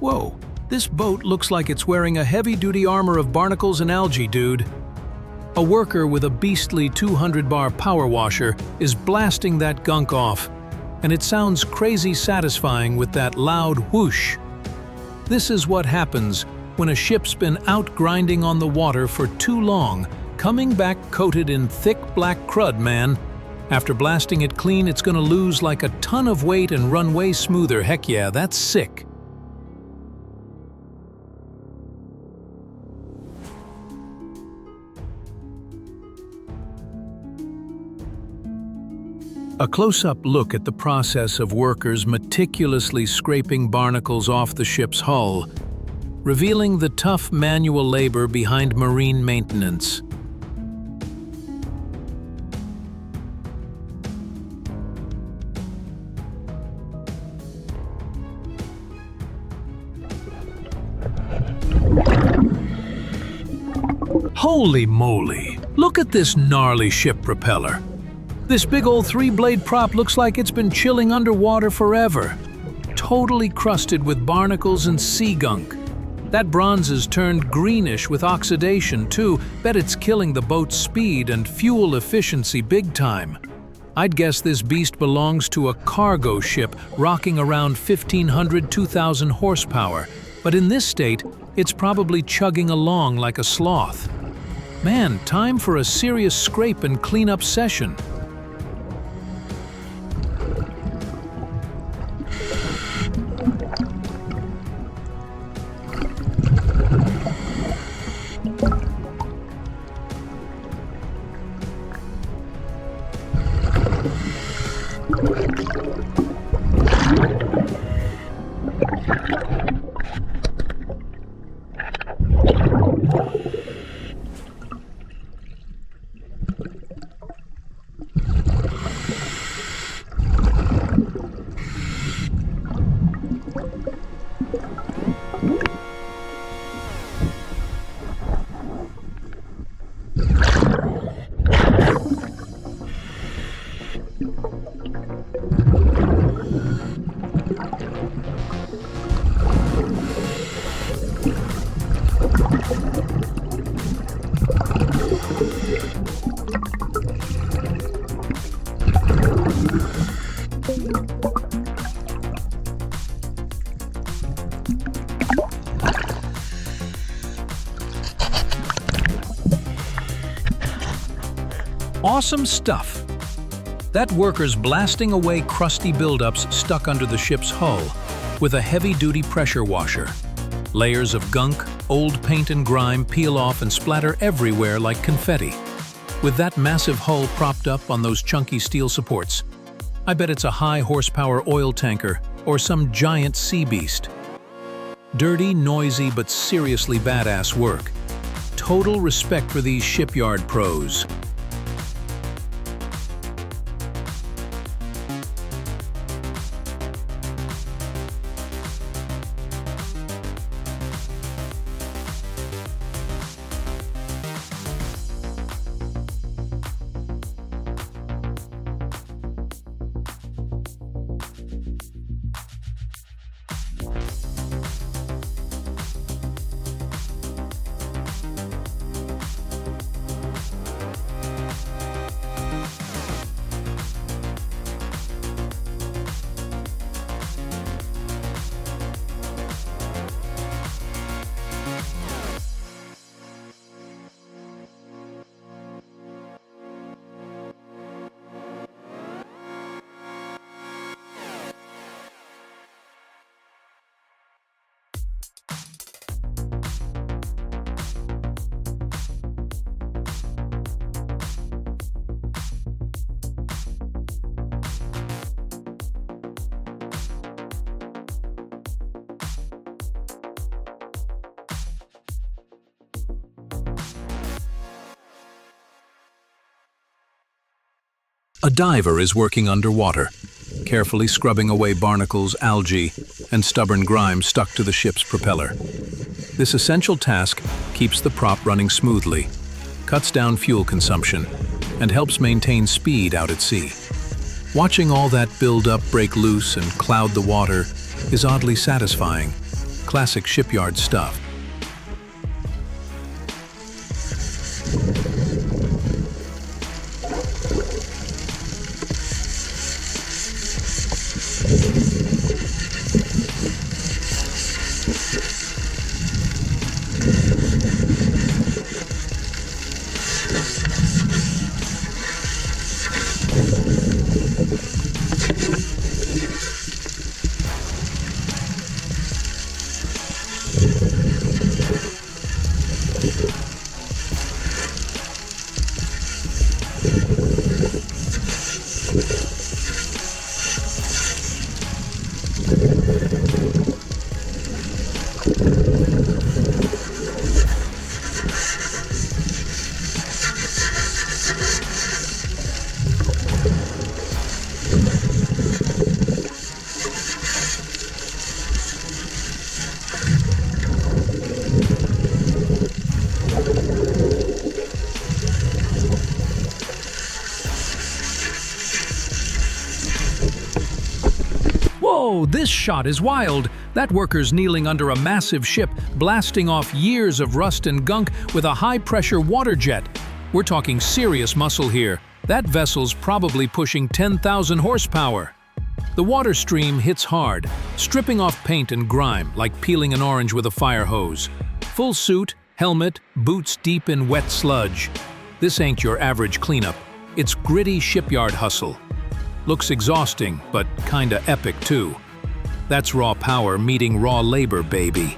Whoa, this boat looks like it's wearing a heavy-duty armor of barnacles and algae, dude. A worker with a beastly 200-bar power washer is blasting that gunk off, and it sounds crazy satisfying with that loud whoosh. This is what happens when a ship's been out grinding on the water for too long, coming back coated in thick black crud, man. After blasting it clean, it's gonna lose like a ton of weight and run way smoother. Heck yeah, that's sick. A close-up look at the process of workers meticulously scraping barnacles off the ship's hull, revealing the tough manual labor behind marine maintenance. Holy moly! Look at this gnarly ship propeller. This big old 3-blade prop looks like it's been chilling underwater forever. Totally crusted with barnacles and sea gunk. That bronze is turned greenish with oxidation too. Bet it's killing the boat's speed and fuel efficiency big time. I'd guess this beast belongs to a cargo ship rocking around 1,500–2,000 horsepower. But in this state, it's probably chugging along like a sloth. Man, time for a serious scrape and cleanup session. Awesome stuff. That worker's blasting away crusty buildups stuck under the ship's hull with a heavy-duty pressure washer. Layers of gunk, old paint and grime peel off and splatter everywhere like confetti. With that massive hull propped up on those chunky steel supports, I bet it's a high-horsepower oil tanker or some giant sea beast. Dirty, noisy, but seriously badass work. Total respect for these shipyard pros. A diver is working underwater, carefully scrubbing away barnacles, algae, and stubborn grime stuck to the ship's propeller. This essential task keeps the prop running smoothly, cuts down fuel consumption, and helps maintain speed out at sea. Watching all that build up, break loose, and cloud the water is oddly satisfying. Classic shipyard stuff. Whoa, this shot is wild. That worker's kneeling under a massive ship, blasting off years of rust and gunk with a high-pressure water jet. We're talking serious muscle here. That vessel's probably pushing 10,000 horsepower. The water stream hits hard, stripping off paint and grime like peeling an orange with a fire hose. Full suit, helmet, boots deep in wet sludge. This ain't your average cleanup. It's gritty shipyard hustle. Looks exhausting, but kinda epic too. That's raw power meeting raw labor, baby.